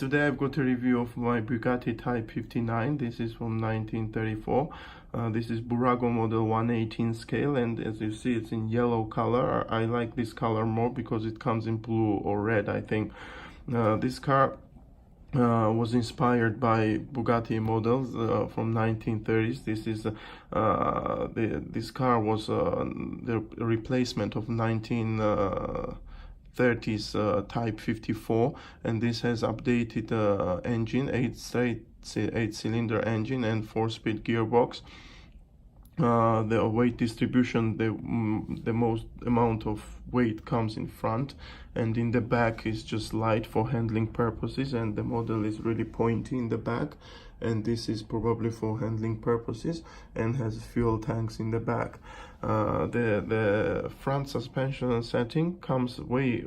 Today I've got a review of my Bugatti Type 59. This is from 1934. This is Burago model 118 scale, and as you see it's in yellow color. I like this color more because it comes in blue or red, I think. This car was inspired by Bugatti models from 1930s. This car was the replacement of 1930s Type 54, and this has updated engine, 8-cylinder engine and 4-speed gearbox. The weight distribution, the most amount of weight comes in front, and in the back is just light for handling purposes, and the model is really pointy in the back, and this is probably for handling purposes, and has fuel tanks in the back. The front suspension setting comes way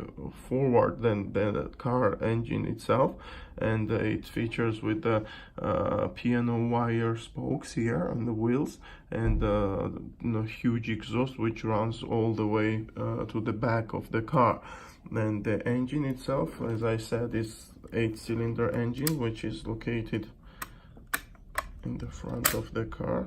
forward than the car engine itself, and it features with the piano wire spokes here on the wheels, and huge exhaust which runs all the way to the back of the car. And the engine itself, as I said, is 8-cylinder engine, which is located in the front of the car.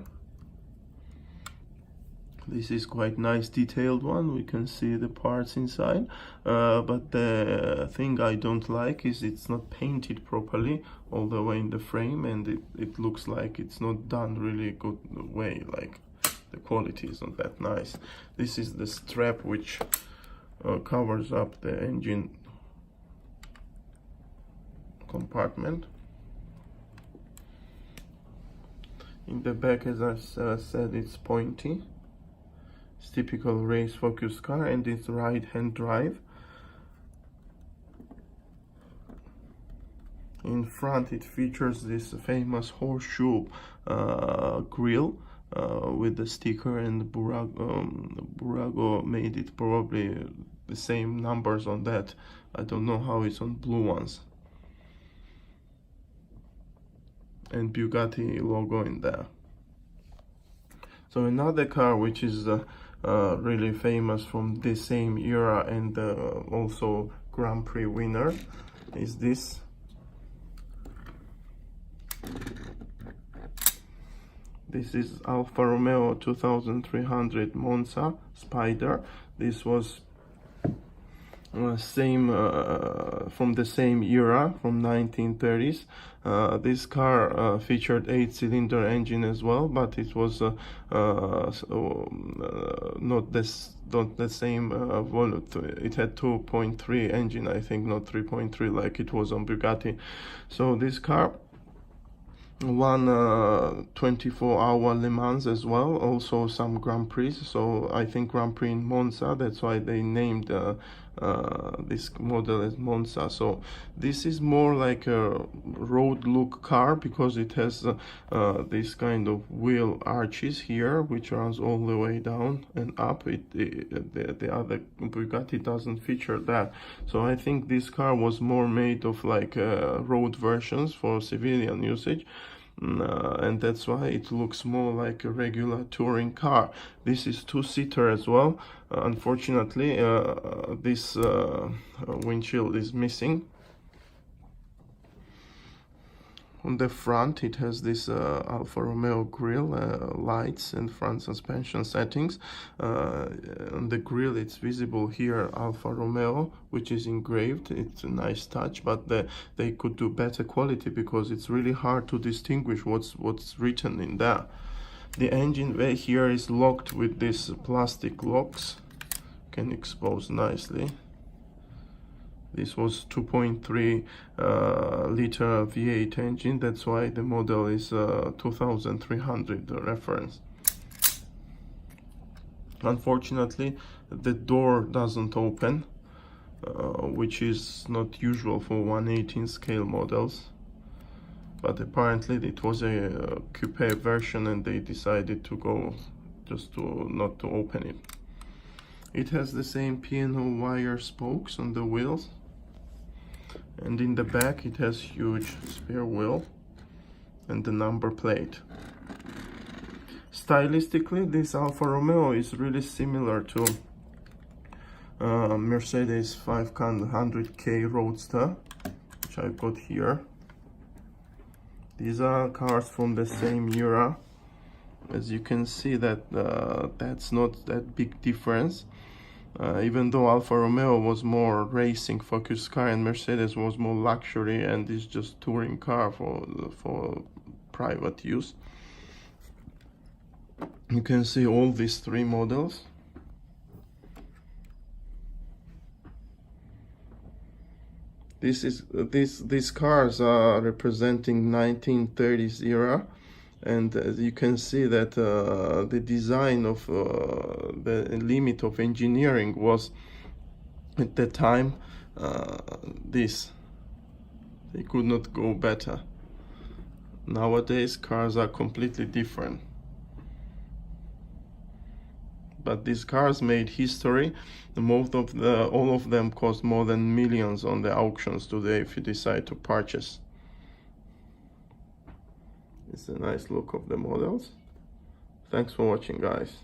This is quite nice detailed one. We can see the parts inside, but the thing I don't like is it's not painted properly all the way in the frame, and it looks like it's not done really good way, like the quality is not that nice. This is the strap which covers up the engine compartment. In the back, as I said, it's pointy. It's typical race focused car, and it's right-hand drive. In front it features this famous horseshoe grille with the sticker, and Burago made it probably the same numbers on that. I don't know how it's on blue ones. And Bugatti logo in there. So another car which is really famous from the same era, and also Grand Prix winner, is this. This is Alfa Romeo 2300 Monza Spyder. This was from the same era, from 1930s. This car featured 8-cylinder engine as well, but it was not the same volume. It had 2.3 engine, I think, not 3.3 like it was on Bugatti. So this car won 24-hour Le Mans as well, also some Grand Prix. So I think Grand Prix in Monza, that's why they named this model as Monza. So this is more like a road look car because it has this kind of wheel arches here which runs all the way down and up. The other Bugatti doesn't feature that. So I think this car was more made of like road versions for civilian usage. And that's why it looks more like a regular touring car. This is two-seater as well. Unfortunately, this windshield is missing. On the front it has this Alfa Romeo grille, lights and front suspension settings. On the grille it's visible here Alfa Romeo, which is engraved. It's a nice touch, but they could do better quality because it's really hard to distinguish what's written in there. The engine bay here is locked with these plastic locks, can expose nicely. This was 2.3 liter V8 engine, that's why the model is 2300 reference. Unfortunately, the door doesn't open, which is not usual for 118 scale models. But apparently it was a coupe version, and they decided to go just not to open it. It has the same piano wire spokes on the wheels, and in the back it has huge spare wheel and the number plate. Stylistically, this Alfa Romeo is really similar to Mercedes 500K Roadster, which which I've got here. These are cars from the same era. As you can see that that's not that big difference. Even though Alfa Romeo was more racing focused car and Mercedes was more luxury and is just touring car for private use. You can see all these three models. These cars are representing 1930s era, and as you can see that the design of the limit of engineering was at the time this. They could not go better. Nowadays cars are completely different. But these cars made history. All of them cost more than millions on the auctions today if you decide to purchase. It's a nice look of the models. Thanks for watching, guys.